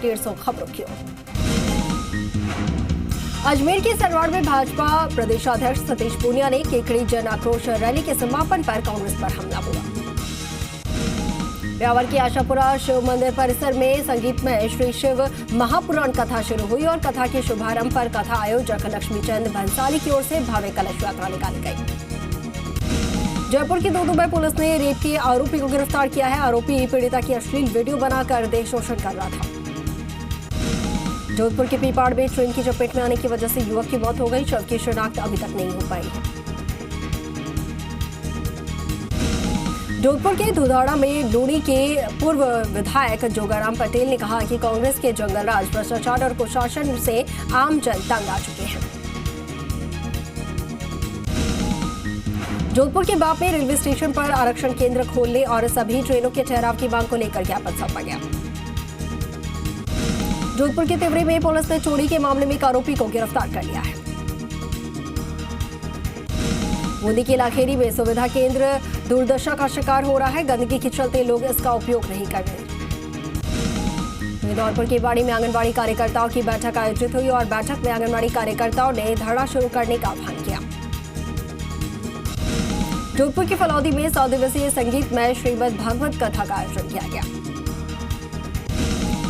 150 खबरों की ओर। अजमेर के सरवाड़ में भाजपा प्रदेशाध्यक्ष सतीश पूनिया ने केकड़ी जन आक्रोश रैली के समापन पर कांग्रेस पर हमला बोला। ब्यावर की आशापुरा शिव मंदिर परिसर में संगीतमय श्री शिव महापुराण कथा शुरू हुई और कथा के शुभारंभ पर कथा आयोजक लक्ष्मीचंद भंसाली की ओर से भव्य कलश यात्रा निकाली गई। जयपुर की दुबई पुलिस ने रेप के आरोपी को गिरफ्तार किया है। आरोपी पीड़िता की अश्लील वीडियो बनाकर देह शोषण कर रहा था। जोधपुर के पीपाड़ में ट्रेन की चपेट में आने की वजह से युवक की मौत हो गई। शव की शिनाख्त अभी तक नहीं हो पाई है। जोधपुर के धुधाड़ा में लूणी के पूर्व विधायक जोगाराम पटेल ने कहा कि कांग्रेस के जंगलराज, भ्रष्टाचार और कुशासन से आम जन तंग आ चुके हैं। जोधपुर के बाप में रेलवे स्टेशन पर आरक्षण केंद्र खोलने और सभी ट्रेनों के ठहराव की मांग को लेकर ज्ञापन सौंपा गया। जोधपुर के तिवरी में पुलिस ने चोरी के मामले में एक आरोपी को गिरफ्तार कर लिया है। बूंदी के लाखेरी में सुविधा केंद्र दुर्दशा का शिकार हो रहा है। गंदगी के चलते लोग इसका उपयोग नहीं कर रहे। धौलपुर की बाड़ी में आंगनबाड़ी कार्यकर्ताओं की बैठक आयोजित हुई और बैठक में आंगनबाड़ी कार्यकर्ताओं ने धरना शुरू करने का आह्वान किया। जोधपुर की फलौदी में 100 दिवसीय संगीतमय श्रीमद् भागवत कथा का आयोजन किया गया।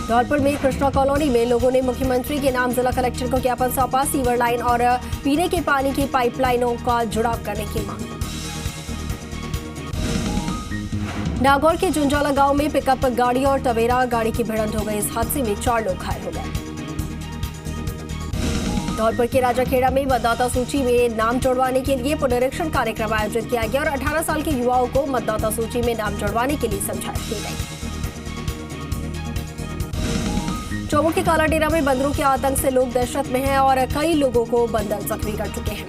धौलपुर में कृष्णा कॉलोनी में लोगों ने मुख्यमंत्री के नाम जिला कलेक्टर को ज्ञापन सौंपा। सीवर लाइन और पीने के पानी की पाइपलाइनों का जुड़ाव करने की मांग। नागौर के जुंजाला गांव में पिकअप गाड़ी और टवेरा गाड़ी की भिड़ंत हो गई। इस हादसे में 4 लोग घायल हो गए। धौलपुर के राजाखेड़ा में मतदाता सूची में नाम जुड़वाने के लिए पुनरीक्षण कार्यक्रम आयोजित किया गया और 18 साल के युवाओं को मतदाता सूची में नाम जुड़वाने के लिए समझाइश दी गई। चौबो के कालाडेरा में बंदरों के आतंक से लोग दहशत में हैं और कई लोगों को बंदर जख्मी कर चुके हैं।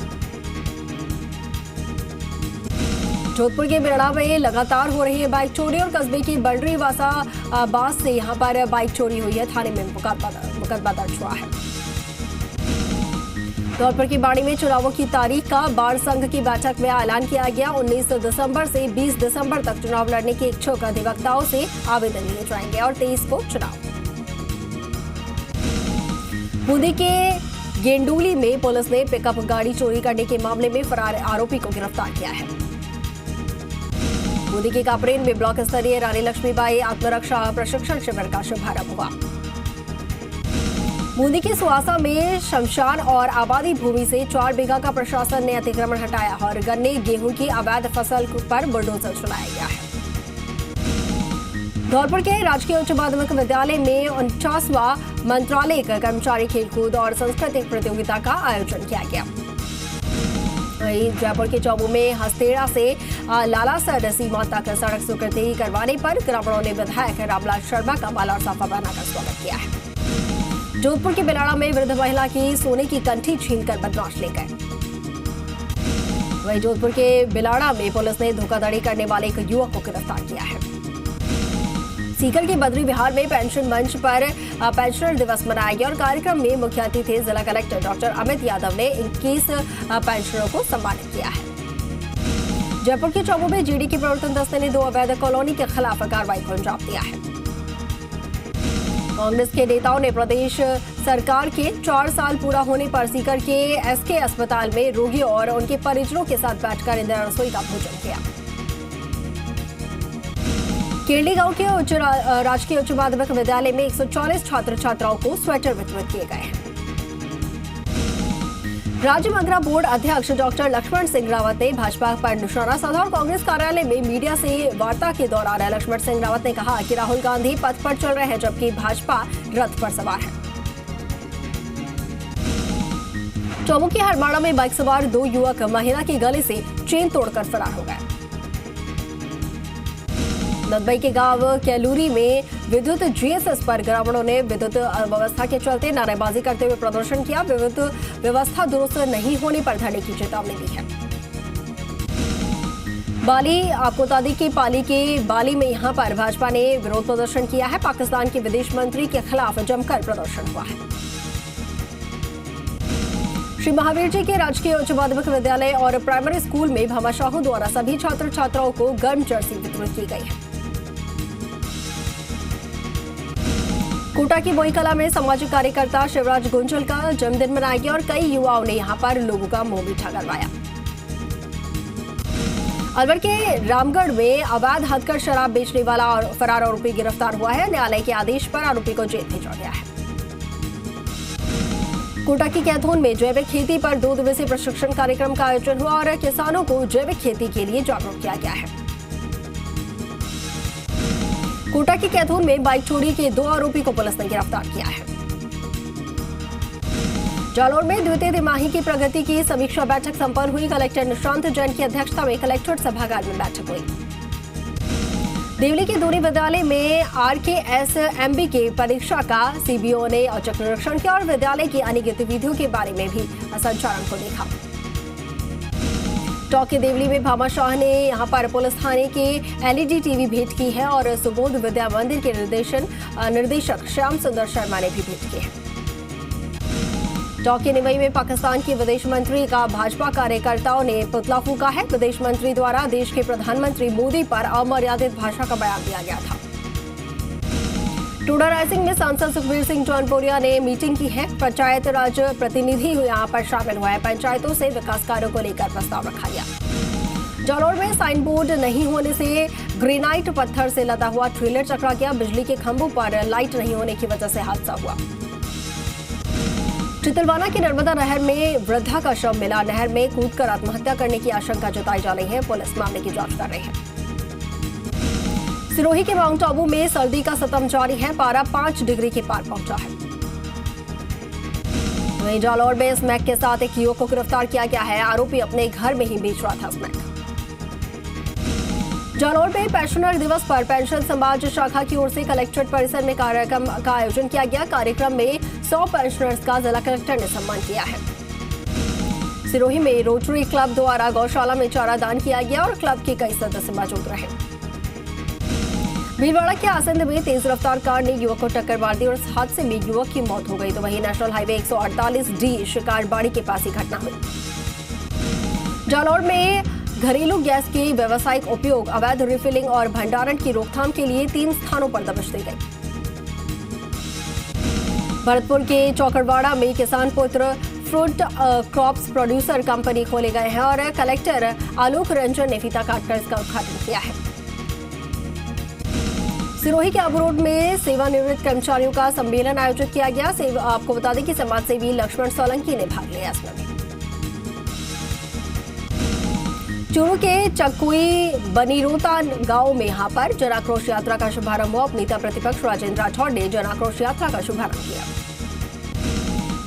जोधपुर के बिरड़ा में लगातार हो रही है बाइक चोरी और कस्बे की बंडरीवासा बास से यहां पर बाइक चोरी हुई है। थाने में मुकदमा दर्ज हुआ है। धौलपुर की बाड़ी में चुनावों की तारीख का बार संघ की बैठक में ऐलान किया गया। 19 दिसंबर से 20 दिसंबर तक चुनाव लड़ने के इच्छुक अधिवक्ताओं से आवेदन लिए जाएंगे और 23 को चुनाव। बूंदी के गेंडूली में पुलिस ने पिकअप गाड़ी चोरी करने के मामले में फरार आरोपी को गिरफ्तार किया है। बूंदी के कापरेन में ब्लॉक स्तरीय रानी लक्ष्मीबाई आत्मरक्षा प्रशिक्षण शिविर का शुभारंभ हुआ। बूंदी के सुवासा में शमशान और आबादी भूमि से 4 बीघा का प्रशासन ने अतिक्रमण हटाया और गन्ने गेहूं की अवैध फसल पर बुलडोजर चलाया गया है। धौलपुर के राजकीय उच्च माध्यमिक विद्यालय में 49वां मंत्रालय कर्मचारी खेलकूद और सांस्कृतिक प्रतियोगिता का आयोजन किया गया। वहीं जयपुर के चौबू में हस्तेड़ा से लालासर सीमा तक सड़क स्वीकृति करवाने पर ग्रामीणों ने विधायक रामलाल शर्मा का माला और साफा बनाकर स्वागत किया है। जोधपुर के बिलाड़ा में वृद्ध महिला की सोने की कंठी छीनकर बदमाश ले गए। वहीं जोधपुर के बिलाड़ा में पुलिस ने धोखाधड़ी करने वाले एक युवक को गिरफ्तार किया है। सीकर के बद्री विहार में पेंशन मंच पर पेंशनर दिवस मनाया गया और कार्यक्रम में मुख्य अतिथि जिला कलेक्टर डॉक्टर अमित यादव ने 21 पेंशनरों को सम्मानित किया है। जयपुर के चौबू में जीडी के प्रवर्तन दस्ते ने 2 अवैध कॉलोनी के खिलाफ कार्रवाई को अंजाम दिया है। कांग्रेस के नेताओं ने प्रदेश सरकार के 4 साल पूरा होने पर सीकर के एसके अस्पताल में रोगियों और उनके परिजनों के साथ बैठकर इंदिरा रसोई का भोजन किया। केरली गांव के राजकीय उच्च माध्यमिक विद्यालय में 140 छात्र छात्राओं को स्वेटर वितरित किए गए हैं। राज्य मंगरा बोर्ड अध्यक्ष डॉक्टर लक्ष्मण सिंह रावत ने भाजपा पर निशाना साधा और कांग्रेस कार्यालय में मीडिया से वार्ता के दौरान लक्ष्मण सिंह रावत ने कहा कि राहुल गांधी पथ पर चल रहे हैं जबकि भाजपा रथ पर सवार है। चौबू के हरमाड़ा में बाइक सवार 2 युवक महिला के गले से चेन तोड़कर फरार हो गए। नदबई के गांव कैलूरी में विद्युत जीएसएस पर ग्रामीणों ने विद्युत व्यवस्था के चलते नारेबाजी करते हुए प्रदर्शन किया। विद्युत व्यवस्था दुरुस्त नहीं होने पर धरने की चेतावनी दी है। बाली आपको बता दें कि पाली के बाली में यहां पर भाजपा ने विरोध प्रदर्शन किया है। पाकिस्तान के विदेश मंत्री के खिलाफ जमकर प्रदर्शन हुआ है। श्री महावीर जी के राजकीय उच्च माध्यमिक विद्यालय और प्राइमरी स्कूल में भामाशाहों द्वारा सभी छात्र छात्राओं को गर्म जर्सी वितरित की गई है। कोटा की बोईकला में सामाजिक कार्यकर्ता शिवराज गुंजल का जन्मदिन मनाया गया और कई युवाओं ने यहां पर लोगों का मुंह मीठा करवाया। अलवर के रामगढ़ में अवैध हदकर शराब बेचने वाला और फरार आरोपी गिरफ्तार हुआ है। न्यायालय के आदेश पर आरोपी को जेल भेजा गया है। कोटा की कैथून में जैविक खेती पर 2 दिवसीय प्रशिक्षण कार्यक्रम का आयोजन हुआ और किसानों को जैविक खेती के लिए जागरूक किया गया है। कोटा की कैथून में बाइक चोरी के 2 आरोपी को पुलिस ने गिरफ्तार किया है। जालौर में द्वितीय तिमाही की प्रगति की समीक्षा बैठक संपन्न हुई। कलेक्टर निशांत जैन की अध्यक्षता में कलेक्ट्रेट सभागार में बैठक हुई। देवली के दूरी विद्यालय में RKSMB की परीक्षा का CBO ने औचक निरीक्षण किया और विद्यालय की अन्य गतिविधियों के बारे में भी संचालन को देखा। टॉक के देवली में भामा शाह ने यहां पर पुलिस थाने के LED टीवी भेंट की है और सुबोध विद्या मंदिर के निर्देशक श्याम सुंदर शर्मा ने भी भेंट की है। टॉक के निवई में पाकिस्तान के विदेश मंत्री का भाजपा कार्यकर्ताओं ने पुतला फूंका है। विदेश मंत्री द्वारा देश के प्रधानमंत्री मोदी पर अमर्यादित भाषा का बयान दिया गया था। टोडा राइजिंग में सांसद सुखबीर सिंह जौनपुरिया ने मीटिंग की है। पंचायत राज प्रतिनिधि यहां पर शामिल हुआ है। पंचायतों से विकास कार्यों को लेकर प्रस्ताव रखा गया। जालौर में साइन बोर्ड नहीं होने से ग्रेनाइट पत्थर से लदा हुआ ट्रेलर चकरा गया। बिजली के खंभों पर लाइट नहीं होने की वजह से हादसा हुआ। चितलवाना की नर्मदा नहर में वृद्धा का शव मिला। नहर में कूदकर आत्महत्या करने की आशंका जताई जा रही है। पुलिस मामले की जांच कर रही है। सिरोही के माउंट आबू में सर्दी का सतम जारी है। पारा 5 डिग्री के पार पहुंचा है। वहीं जालौर में स्मैक के साथ एक युवक को गिरफ्तार किया गया है। आरोपी अपने घर में ही बेच रहा था स्मैक। जालौर में पेंशनर दिवस पर पेंशन समाज शाखा की ओर से कलेक्ट्रेट परिसर में कार्यक्रम का आयोजन किया गया। कार्यक्रम में 100 पेंशनर्स का जिला कलेक्टर ने सम्मान किया है। सिरोही में रोटरी क्लब द्वारा गौशाला में चारा दान किया गया और क्लब के कई सदस्य मौजूद रहे। भीलवाड़ा के आसंद में तेज रफ्तार कार ने युवक को टक्कर मार दी और इस हादसे में युवक की मौत हो गई। तो वहीं नेशनल हाईवे 148D शिकारबाड़ी के पास ही घटना हुई। जालौर में घरेलू गैस के व्यावसायिक उपयोग, अवैध रिफिलिंग और भंडारण की रोकथाम के लिए 3 स्थानों पर दबिश दी गई। भरतपुर के चौकड़वाड़ा में किसान पुत्र फ्रूट क्रॉप्स प्रोड्यूसर कंपनी खोले गए हैं और कलेक्टर आलोक रंजन ने फीता काटकर इसका उद्घाटन किया है। सिरोही के अबू रोड में सेवानिवृत्त कर्मचारियों का सम्मेलन आयोजित किया गया। आपको बता दें कि समाज सेवी लक्ष्मण सोलंकी ने भाग लिया इसमें। चूरू के चकुई बनीरोता गांव में यहां पर जन आक्रोश यात्रा का शुभारंभ हुआ। नेता प्रतिपक्ष राजेंद्र राठौड़ ने जन आक्रोश यात्रा का शुभारंभ किया।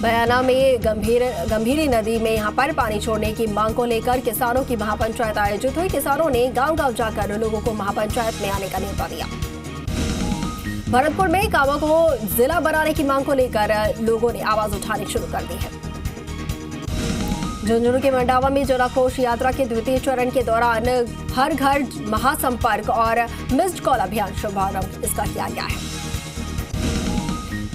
बयाना में गंभीरी नदी में यहां पर पानी छोड़ने की मांग को लेकर किसानों की महापंचायत आयोजित हुई। किसानों ने गांव-गांव जाकर लोगों को महापंचायत में आने का न्योता दिया। भरतपुर में कावा को जिला बनाने की मांग को लेकर लोगों ने आवाज उठानी शुरू कर दी है। झुंझुनू के मंडावा में जन आक्रोश यात्रा के द्वितीय चरण के दौरान हर घर महासंपर्क और मिस्ड कॉल अभियान शुभारंभ इसका किया गया है।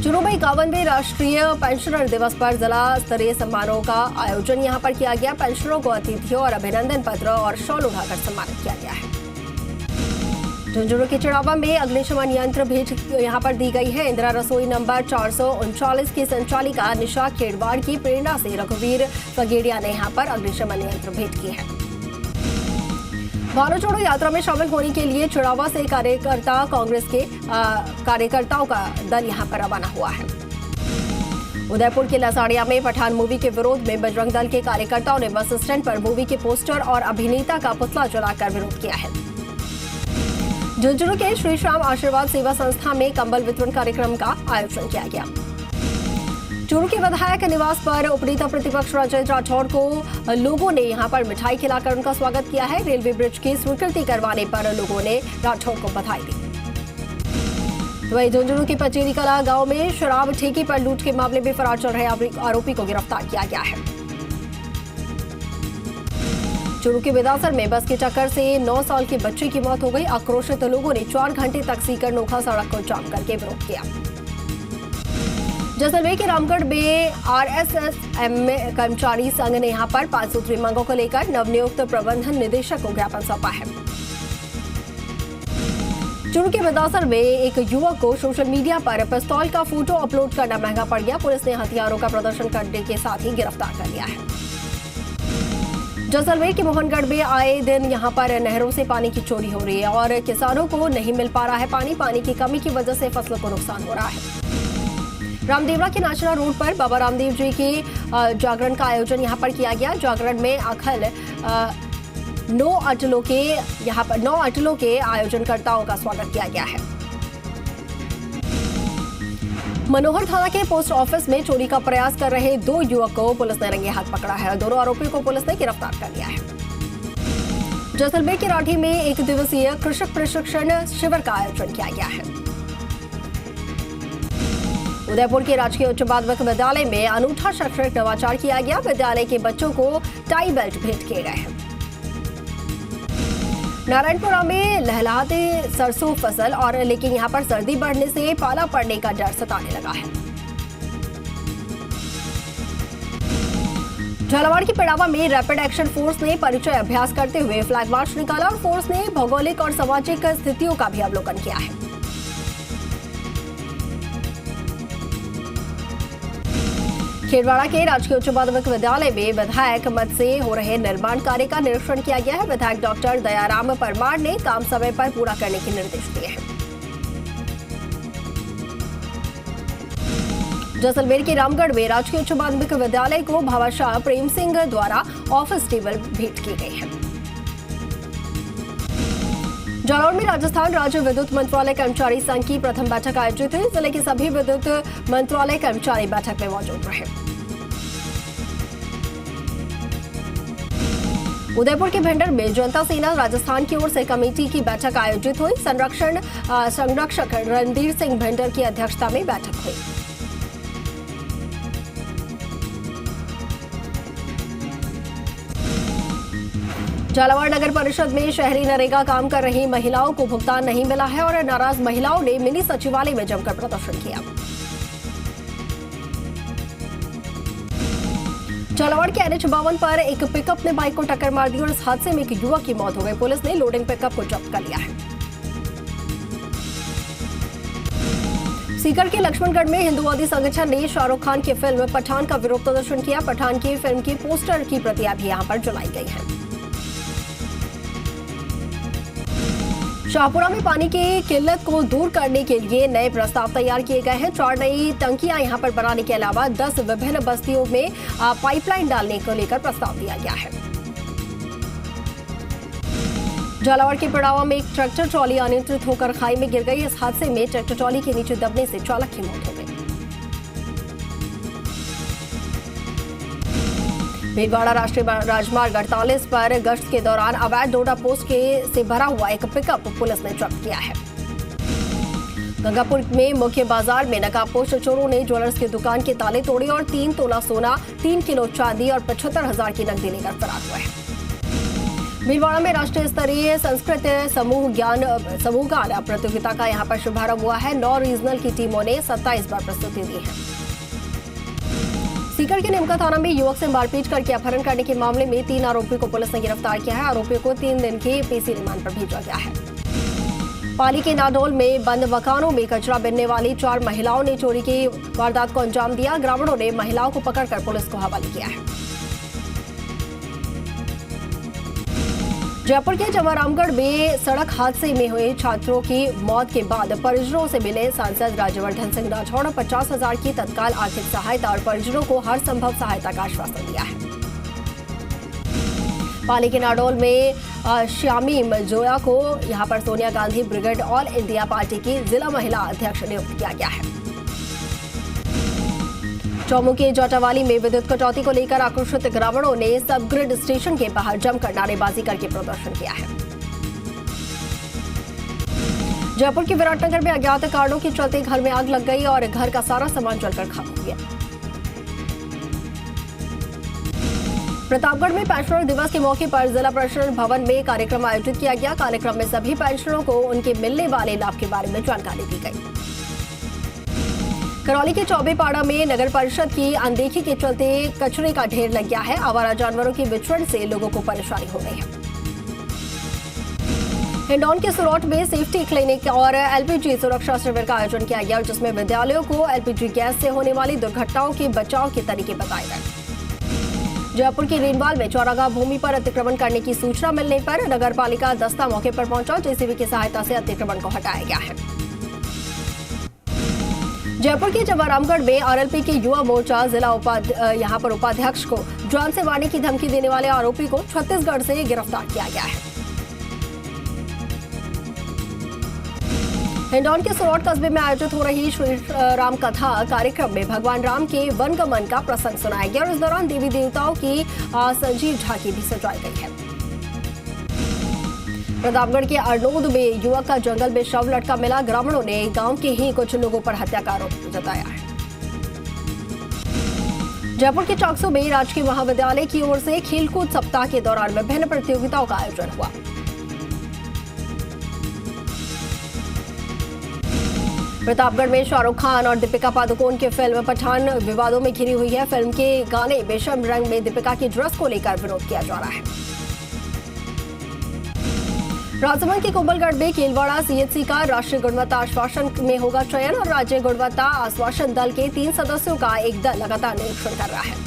चूरू में 51वें राष्ट्रीय पेंशनर दिवस पर जिला स्तरीय समारोह का आयोजन यहां पर किया गया। पेंशनरों को अतिथियों और अभिनंदन पत्र और शॉल उठाकर सम्मानित किया गया है। झुंझुनू के चिड़ावा में अग्निशमन यंत्र भेंट यहां पर दी गई है। इंदिरा रसोई नंबर 439 की संचालिका निशा खेड़वाड़ की प्रेरणा से रघुवीर फगेड़िया ने यहां पर अग्निशमन यंत्र भेंट की है। भारत जोड़ो यात्रा में शामिल होने के लिए चिड़ावा से कांग्रेस के कार्यकर्ताओं का दल यहां पर रवाना हुआ है। उदयपुर के लसाड़िया में पठान मूवी के विरोध में बजरंग दल के कार्यकर्ताओं ने बस स्टैंड पर मूवी के पोस्टर और अभिनेता का पुतला जलाकर विरोध किया है। झुंझुनू के श्री श्याम आशीर्वाद सेवा संस्था में कंबल वितरण कार्यक्रम का आयोजन किया गया। चूरू के विधायक निवास पर उपनेता प्रतिपक्ष राजेंद्र राठौड़ को लोगों ने यहां पर मिठाई खिलाकर उनका स्वागत किया है। रेलवे ब्रिज की स्वीकृति करवाने पर लोगों ने राठौड़ को बधाई दी। वहीं झुंझुनू के पचेरी कला गांव में शराब ठेके पर लूट के मामले में फरार चल रहे आरोपी को गिरफ्तार किया गया है। चूरू के बेदासर में बस की टक्कर से 9 साल के बच्चे की मौत हो गई। आक्रोशित लोगों ने 4 घंटे तक सीकर नोखा सड़क को जाम करके विरोध किया। जैसलमेर के रामगढ़ में RSSM कर्मचारी संघ ने यहां पर 5 सूत्री मांगों को लेकर नवनियुक्त प्रबंधन निदेशक को ज्ञापन सौंपा है। चुरू के बेदासर में एक युवक को सोशल मीडिया पर पिस्तौल का फोटो अपलोड करना महंगा पड़ गया। पुलिस ने हथियारों का प्रदर्शन करने के साथ ही गिरफ्तार कर लिया है। जैसलमेर के मोहनगढ़ में आए दिन यहां पर नहरों से पानी की चोरी हो रही है और किसानों को नहीं मिल पा रहा है पानी की कमी की वजह से फसलों को नुकसान हो रहा है। रामदेवरा के नाचना रोड पर बाबा रामदेव जी के जागरण का आयोजन यहां पर किया गया। जागरण में अखल 9 अटलों के आयोजनकर्ताओं का स्वागत किया गया है। मनोहर थाना के पोस्ट ऑफिस में चोरी का प्रयास कर रहे 2 युवक को पुलिस ने रंगे हाथ पकड़ा है। दोनों आरोपियों को पुलिस ने गिरफ्तार कर लिया है। जैसलमेर के राठी में 1 दिवसीय कृषक प्रशिक्षण शिविर का आयोजन किया गया है। उदयपुर के राजकीय उच्च माध्यमिक विद्यालय में अनूठा शैक्षणिक नवाचार किया गया। विद्यालय के बच्चों को टाई बेल्ट भेंट किए गए हैं। नारायणपुरा में लहलहाते सरसों फसल और लेकिन यहां पर सर्दी बढ़ने से पाला पड़ने का डर सताने लगा है। झालावाड़ की पिड़ावा में रैपिड एक्शन फोर्स ने परिचय अभ्यास करते हुए फ्लैग मार्च निकाला और फोर्स ने भौगोलिक और सामाजिक स्थितियों का भी अवलोकन किया है। खेरवाड़ा के राजकीय उच्च माध्यमिक विद्यालय में विधायक मद से हो रहे निर्माण कार्य का निरीक्षण किया गया है। विधायक डॉक्टर दयाराम परमार ने काम समय पर पूरा करने के निर्देश दिए हैं। जैसलमेर के रामगढ़ में राजकीय उच्च माध्यमिक विद्यालय को भामाशाह प्रेम सिंह द्वारा ऑफिस टेबल भेंट की गई है। जालौर में राजस्थान राज्य विद्युत मंत्रालय कर्मचारी संघ की प्रथम बैठक आयोजित हुई। जिले के सभी विद्युत मंत्रालय कर्मचारी बैठक में मौजूद रहे। उदयपुर के भिंडर में जनता सेना राजस्थान की ओर से कमेटी की बैठक आयोजित हुई। संरक्षक रणधीर सिंह भिंडर की अध्यक्षता में बैठक हुई। झालावाड़ नगर परिषद में शहरी नरेगा काम कर रही महिलाओं को भुगतान नहीं मिला है और नाराज महिलाओं ने मिनी सचिवालय में जमकर प्रदर्शन किया। झालावाड़ के NH-52 पर एक पिकअप ने बाइक को टक्कर मार दी और इस हादसे में एक युवक की मौत हो गई। पुलिस ने लोडिंग पिकअप को जब्त कर लिया है। सीकर के लक्ष्मणगढ़ में हिंदुवादी संगठन ने शाहरुख खान की फिल्म पठान का विरोध प्रदर्शन किया। पठान की फिल्म की पोस्टर की प्रतियां भी यहां पर जलाई गई हैं। शाहपुरा में पानी की किल्लत को दूर करने के लिए नए प्रस्ताव तैयार किए गए हैं। 4 नई टंकियां यहां पर बनाने के अलावा 10 विभिन्न बस्तियों में पाइपलाइन डालने को लेकर प्रस्ताव दिया गया है। झालावाड़ के पिड़ावा में एक ट्रैक्टर ट्रॉली अनियंत्रित होकर खाई में गिर गई। इस हादसे में ट्रैक्टर ट्रॉली के नीचे दबने से चालक की मौत हो गई। भीलवाड़ा राष्ट्रीय राजमार्ग 48 पर गश्त के दौरान अवैध डोडा पोस्ट से भरा हुआ एक पिकअप पुलिस ने जब्त किया है। गंगापुर में मुख्य बाजार में नकाबपोश चोरों ने ज्वेलर्स की दुकान के ताले तोड़े और 3 तोला सोना, 3 किलो चांदी और 75,000 की नकदी लेकर फरार हुए हैं। भीलवाड़ा में राष्ट्रीय स्तरीय संस्कृत समूह ज्ञान प्रतियोगिता का यहां पर शुभारंभ हुआ है। 9 रीजनल की टीमों ने 27 बार प्रस्तुति दी है। सीकर के निमका थाना में युवक से मारपीट करके अपहरण करने के मामले में 3 आरोपियों को पुलिस ने गिरफ्तार किया है। आरोपियों को 3 दिन के पीसी रिमांड पर भेजा गया है। पाली के नाडोल में बंद मकानों में कचरा बिनने वाली 4 महिलाओं ने चोरी की वारदात को अंजाम दिया। ग्रामीणों ने महिलाओं को पकड़कर पुलिस को हवाले किया है। जयपुर के जवारामगढ़ में सड़क हादसे में हुए छात्रों की मौत के बाद परिजनों से मिले सांसद राज्यवर्धन सिंह राठौड़ 50,000 की तत्काल आर्थिक सहायता और परिजनों को हर संभव सहायता का आश्वासन दिया है। पाली के नाडोल में श्यामीम जोया को यहां पर Sonia Gandhi brigade all India party की जिला महिला अध्यक्ष नियुक्त किया गया है। चौमू के जोटावाली में विद्युत कटौती को लेकर आक्रोशित ग्रामीणों ने सब ग्रिड स्टेशन के बाहर जमकर नारेबाजी करके प्रदर्शन किया है। जयपुर के विराटनगर में अज्ञात कारणों के चलते घर में आग लग गई और घर का सारा सामान जलकर खाक हो गया। प्रतापगढ़ में पेंशनर दिवस के मौके पर जिला पेंशनर भवन में कार्यक्रम आयोजित किया गया। कार्यक्रम में सभी पेंशनरों को उनके मिलने वाले लाभ के बारे में जानकारी दी गई। करौली के चौबेपाड़ा में नगर परिषद की अनदेखी के चलते कचरे का ढेर लग गया है। आवारा जानवरों के विचरण से लोगों को परेशानी हो गई है। हिंडौन के सुरौट में सेफ्टी क्लिनिक और एलपीजी सुरक्षा शिविर का आयोजन किया गया, जिसमें विद्यालयों को एलपीजी गैस से होने वाली दुर्घटनाओं के बचाव के तरीके बताए गए। जयपुर के रेनवाल में चौराहा भूमि पर अतिक्रमण करने की सूचना मिलने पर नगर पालिका दस्ता मौके पर पहुंचा। जेसीबी की सहायता से अतिक्रमण को हटाया गया है। जयपुर के जवारामगढ़ में आरएलपी के युवा मोर्चा जिला उपाध्यक्ष को जान से मारने की धमकी देने वाले आरोपी को छत्तीसगढ़ से गिरफ्तार किया गया है। हिंडौन के सुरौट कस्बे में आयोजित हो रही श्री राम कथा कार्यक्रम में भगवान राम के वनगमन का प्रसंग सुनाया गया और इस दौरान देवी देवताओं की सजीव झांकी भी सजाई गई है। प्रतापगढ़ के अरनोद में युवक का जंगल में शव लटका मिला। ग्रामीणों ने गांव के ही कुछ लोगों पर हत्या का आरोप जताया है। जयपुर के चौकसो में राजकीय महाविद्यालय की ओर से खेलकूद सप्ताह के दौरान विभिन्न प्रतियोगिताओं का आयोजन हुआ। प्रतापगढ़ में शाहरुख खान और दीपिका पादुकोण की फिल्म पठान विवादों में घिरी हुई है। फिल्म के गाने बेशर्म रंग में दीपिका की ड्रेस को लेकर विरोध किया जा रहा है। राजसमंद के कोमलगढ़ में केलवाड़ा सीएचसी का राष्ट्रीय गुणवत्ता आश्वासन में होगा चयन और राज्य गुणवत्ता आश्वासन दल के 3 सदस्यों का एक दल लगातार निरीक्षण कर रहा है।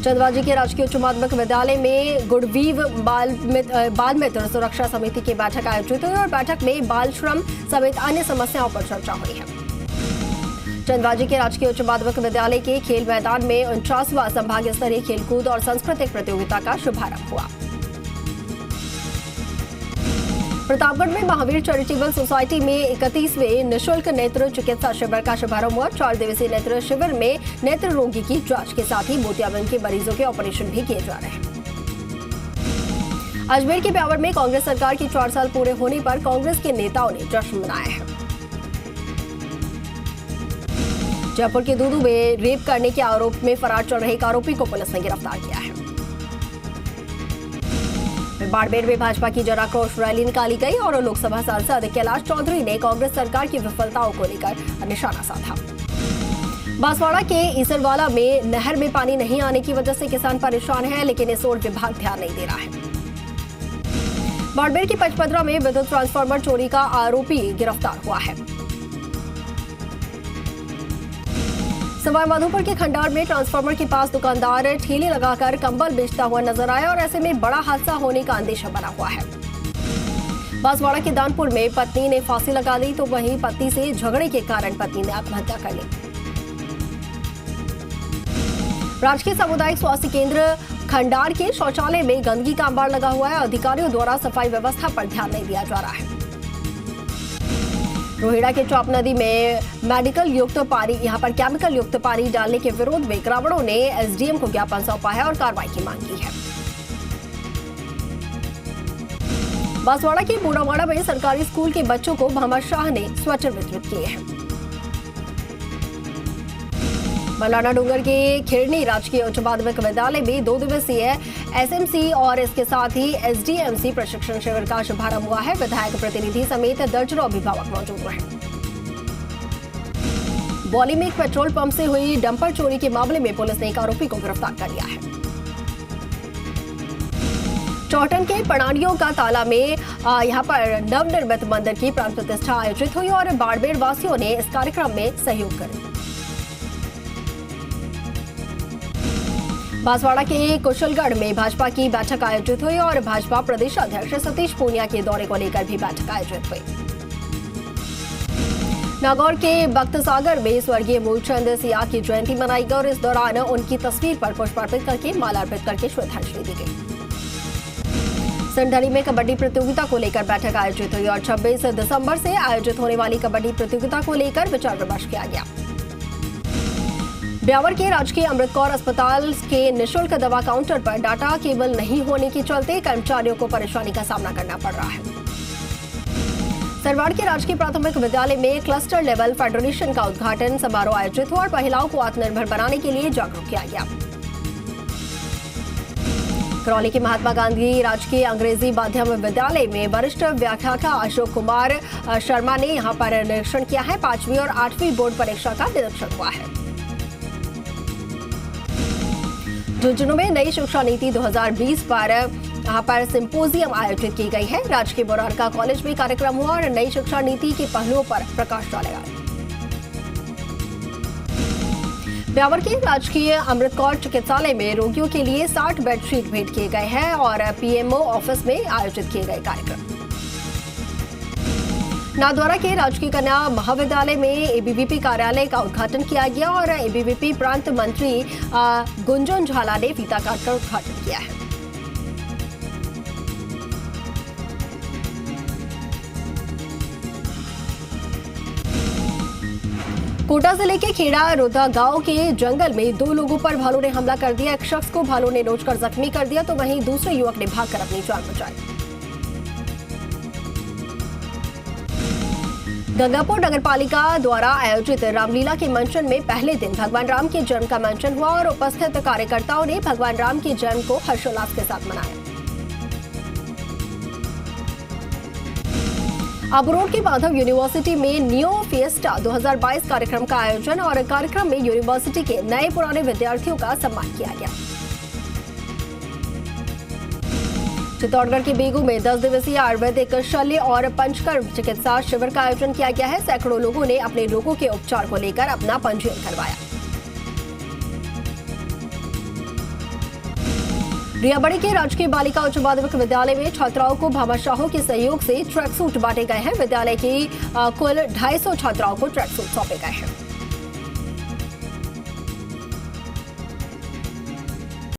चंदवाजी के राजकीय उच्च माध्यमिक विद्यालय में गुडवीव बाल मित्र सुरक्षा समिति की बैठक आयोजित हुई और बैठक में बाल श्रम समेत अन्य समस्याओं पर चर्चा हुई है। चंदवाजी के राजकीय उच्च माध्यमिक विद्यालय के खेल मैदान में 49वां संभाग स्तरीय खेलकूद और सांस्कृतिक प्रतियोगिता का शुभारंभ हुआ। प्रतापगढ़ में महावीर चैरिटेबल सोसाइटी में 31वें निःशुल्क नेत्र चिकित्सा शिविर का शुभारंभ हुआ। 4 दिवसीय नेत्र शिविर में नेत्र रोगी की जांच के साथ ही मोतियाबिंद के मरीजों के ऑपरेशन भी किए जा रहे हैं। अजमेर के ब्यावर में कांग्रेस सरकार के 4 साल पूरे होने पर कांग्रेस के नेताओं ने जश्न मनाया है। जयपुर के दूदू में रेप करने के आरोप में फरार चल रहे एक आरोपी को पुलिस ने गिरफ्तार किया है। बाड़मेर में भाजपा की जनाक्रोश रैली निकाली गई और लोकसभा सांसद कैलाश चौधरी ने कांग्रेस सरकार की विफलताओं को लेकर निशाना साधा। बांसवाड़ा के ईसरवाला में नहर में पानी नहीं आने की वजह से किसान परेशान है, लेकिन इस ओर विभाग ध्यान नहीं दे रहा है। बाड़मेर की पचपदरा में विद्युत ट्रांसफार्मर चोरी का आरोपी गिरफ्तार हुआ है। सवाईमाधोपुर के खंडार में ट्रांसफार्मर के पास दुकानदार ठेले लगाकर कंबल बेचता हुआ नजर आया और ऐसे में बड़ा हादसा होने का अंदेशा बना हुआ है। बांसवाड़ा के दानपुर में पत्नी ने फांसी लगा दी तो वहीं पति से झगड़े के कारण पत्नी ने आत्महत्या कर ली। राजकीय सामुदायिक स्वास्थ्य केंद्र खंडार के शौचालय में गंदगी का अंबार लगा हुआ है। अधिकारियों द्वारा सफाई व्यवस्था पर ध्यान नहीं दिया जा रहा है। रोहिड़ा के चौप नदी में केमिकल युक्त पानी डालने के विरोध में ग्रामीणों ने एसडीएम को ज्ञापन सौंपा है और कार्रवाई की मांग की है। बांसवाड़ा के बूढ़ावाड़ा में सरकारी स्कूल के बच्चों को भामाशाह ने स्वेटर वितरित किए हैं। मलाना डूंगर के खिरनी राजकीय उच्च माध्यमिक विद्यालय में 2 दिवसीय एसएमसी और इसके साथ ही एसडीएमसी प्रशिक्षण शिविर का शुभारंभ हुआ है। विधायक प्रतिनिधि समेत दर्जनों अभिभावक मौजूद रहे। बौली में एक पेट्रोल पंप से हुई डंपर चोरी के मामले में पुलिस ने एक आरोपी को गिरफ्तार कर लिया है। चौटन के पणानियों का ताला में यहां पर नवनिर्मित मंदिर की प्राण प्रतिष्ठा आयोजित हुई और बाड़मेर वासियों ने इस कार्यक्रम में सहयोग किया। बांसवाड़ा के कुशलगढ़ में भाजपा की बैठक आयोजित हुई और भाजपा प्रदेश अध्यक्ष सतीश पूनिया के दौरे को लेकर भी बैठक आयोजित हुई। नागौर के भक्त सागर में स्वर्गीय मूलचंद सिया की जयंती मनाई गई और इस दौरान उनकी तस्वीर पर पुष्प अर्पित करके माला अर्पित करके श्रद्धांजलि दी गई। सिंधरी में कबड्डी प्रतियोगिता को लेकर बैठक आयोजित हुई और 26 दिसंबर से आयोजित होने वाली कबड्डी प्रतियोगिता को लेकर विचार विमर्श किया गया। ब्यावर के राजकीय अमृत कौर अस्पताल के निःशुल्क दवा काउंटर पर डाटा केबल नहीं होने के चलते कर्मचारियों को परेशानी का सामना करना पड़ रहा है। सरवाड़ के राजकीय प्राथमिक विद्यालय में क्लस्टर लेवल फेडरेशन का उद्घाटन समारोह आयोजित हुआ और महिलाओं को आत्मनिर्भर बनाने के लिए जागरूक किया गया। करौली के महात्मा गांधी राजकीय अंग्रेजी माध्यम विद्यालय में वरिष्ठ व्याख्याता अशोक कुमार शर्मा ने यहां पर निरीक्षण किया है। 5वीं और 8वीं बोर्ड परीक्षा का निरीक्षण हुआ है। झुंझुनू में नई शिक्षा नीति 2020 पर यहाँ पर सिंपोजियम आयोजित की गई है। राजकीय मोरारका कॉलेज में कार्यक्रम हुआ और नई शिक्षा नीति के पहलुओं पर प्रकाश डाला गया। ब्यावर के राजकीय अमृत कौर चिकित्सालय में रोगियों के लिए 60 बेडशीट भेंट किए गए हैं और पीएमओ ऑफिस में आयोजित किए गए कार्यक्रम। नाथद्वारा के राजकीय कन्या महाविद्यालय में एबीवीपी कार्यालय का उद्घाटन किया गया और एबीवीपी प्रांत मंत्री गुंजन झाला ने फीता काटकर उद्घाटन किया है। कोटा जिले के खेड़ा रोदा गांव के जंगल में 2 लोगों पर भालू ने हमला कर दिया। एक शख्स को भालू ने नोचकर जख्मी कर दिया तो वहीं दूसरे युवक ने भागकर अपनी जान बचाई। गंगापुर नगरपालिका द्वारा आयोजित रामलीला के मंचन में पहले दिन भगवान राम के जन्म का मंचन हुआ और उपस्थित कार्यकर्ताओं ने भगवान राम के जन्म को हर्षोल्लास के साथ मनाया। अबरोड के माधव यूनिवर्सिटी में नियो फिएस्टा 2022 कार्यक्रम का आयोजन और कार्यक्रम में यूनिवर्सिटी के नए पुराने विद्यार्थियों का सम्मान किया गया। चित्तौड़गढ़ के बेगू में 10 दिवसीय आयुर्वेदिक शल्य और पंचकर्म चिकित्सा शिविर का आयोजन किया गया है। सैकड़ों लोगों ने अपने रोगों के उपचार को लेकर अपना पंजीयन करवाया। रियाबड़ी के राजकीय बालिका उच्च माध्यमिक विद्यालय में छात्राओं को भामाशाहों के सहयोग से ट्रैक सूट बांटे गए हैं। विद्यालय की कुल 250 छात्राओं को ट्रैक सूट सौंपे गए हैं।